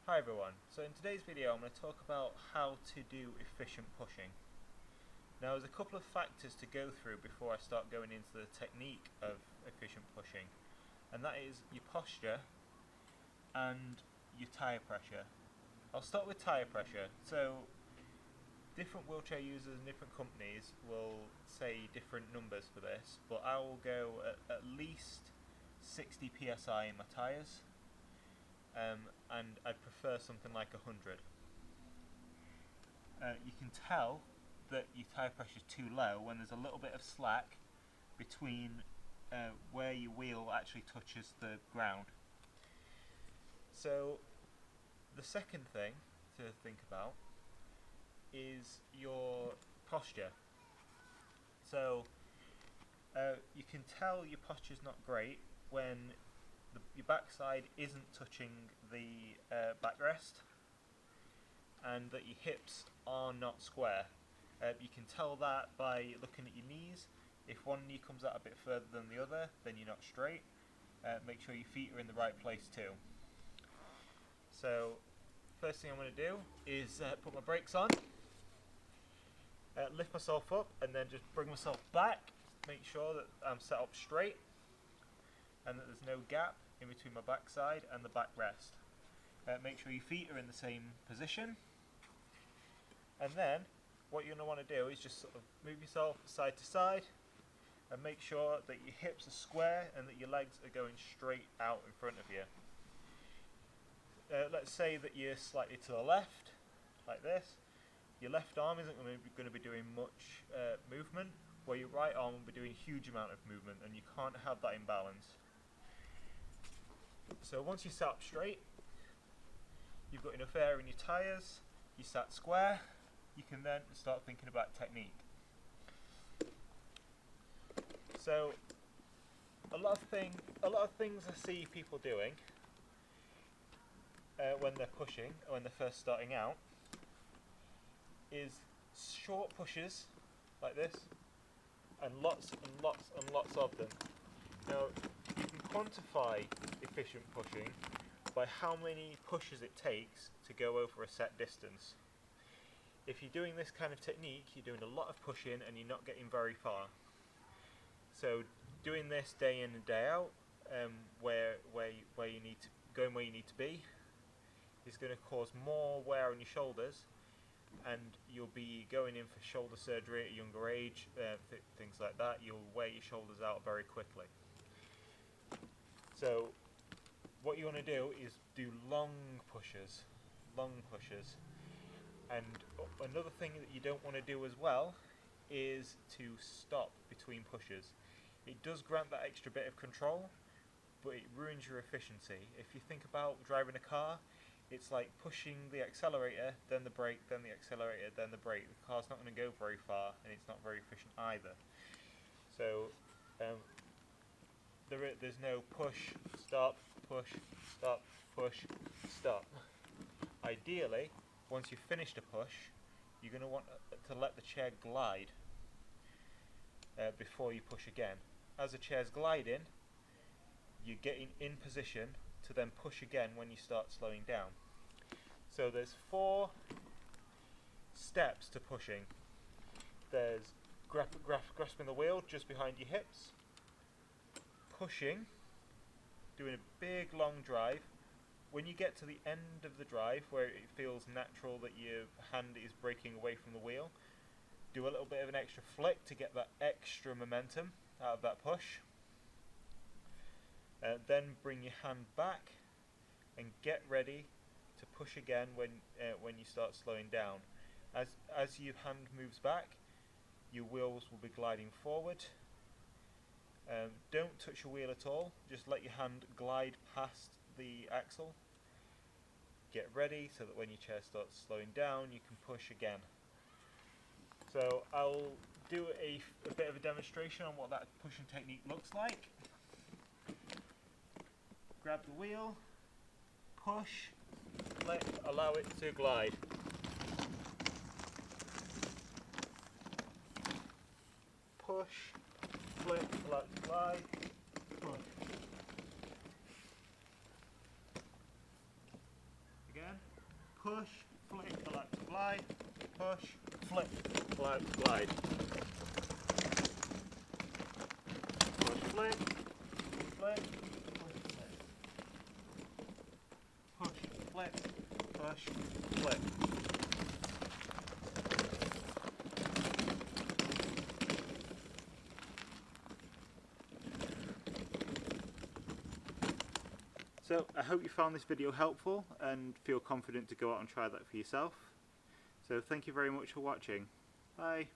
Hi everyone, so in today's video I'm going to talk about how to do efficient pushing. Now there's a couple of factors to go through before I start going into the technique of efficient pushing, and that is your posture and your tyre pressure. I'll start with tyre pressure. So different wheelchair users and different companies will say different numbers for this, but I will go at least 60 psi in my tyres. And I'd prefer something like 100. You can tell that your tyre pressure is too low when there's a little bit of slack between where your wheel actually touches the ground. So the second thing to think about is your posture. So you can tell your posture's not great when your backside isn't touching the backrest and that your hips are not square. You can tell that by looking at your knees. If one knee comes out a bit further than the other, then you're not straight. Make sure your feet are in the right place too. So first thing I'm going to do is put my brakes on, lift myself up and then just bring myself back. Make sure that I'm set up straight and that there's no gap in between my backside and the backrest. Make sure your feet are in the same position, and then what you're going to want to do is just sort of move yourself side to side and make sure that your hips are square and that your legs are going straight out in front of you. Let's say that you're slightly to the left, like this. Your left arm isn't going to be doing much movement, while your right arm will be doing a huge amount of movement, and you can't have that imbalance. So once you sat up straight, you've got enough air in your tyres, you sat square, you can then start thinking about technique. So a lot of things I see people doing when they're pushing, or when they're first starting out, is short pushes like this, and lots and lots and lots of them. Now, you can quantify efficient pushing by how many pushes it takes to go over a set distance. If you're doing this kind of technique, you're doing a lot of pushing and you're not getting very far. So doing this day in and day out, where you need to going where you need to be, is going to cause more wear on your shoulders, and you'll be going in for shoulder surgery at a younger age, things like that. You'll wear your shoulders out very quickly. So what you want to do is do long pushes. And another thing that you don't want to do as well is to stop between pushes. It does grant that extra bit of control, but it ruins your efficiency. If you think about driving a car, it's like pushing the accelerator, then the brake, then the accelerator, then the brake. The car's not going to go very far, and it's not very efficient either. So there's no push, stop, push, stop, push, stop. Ideally, once you've finished a push, you're going to want to let the chair glide before you push again. As the chair's gliding, you're getting in position to then push again when you start slowing down. So there's 4 steps to pushing. There's grasping the wheel just behind your hips, pushing, doing a big long drive. When you get to the end of the drive where it feels natural that your hand is breaking away from the wheel, do a little bit of an extra flick to get that extra momentum out of that push. Then bring your hand back and get ready to push again when you start slowing down. As your hand moves back, your wheels will be gliding forward. Don't touch your wheel at all, just let your hand glide past the axle. Get ready so that when your chair starts slowing down, you can push again. So I'll do a bit of a demonstration on what that pushing technique looks like. Grab the wheel, push, allow it to glide. Push, flip, allow it to glide, push. Again. push, flick, allow it to glide, push, flick, allow it to glide. Push, flick, flick, push, flick. Push, flick, push, flick. So I hope you found this video helpful and feel confident to go out and try that for yourself. So thank you very much for watching. Bye.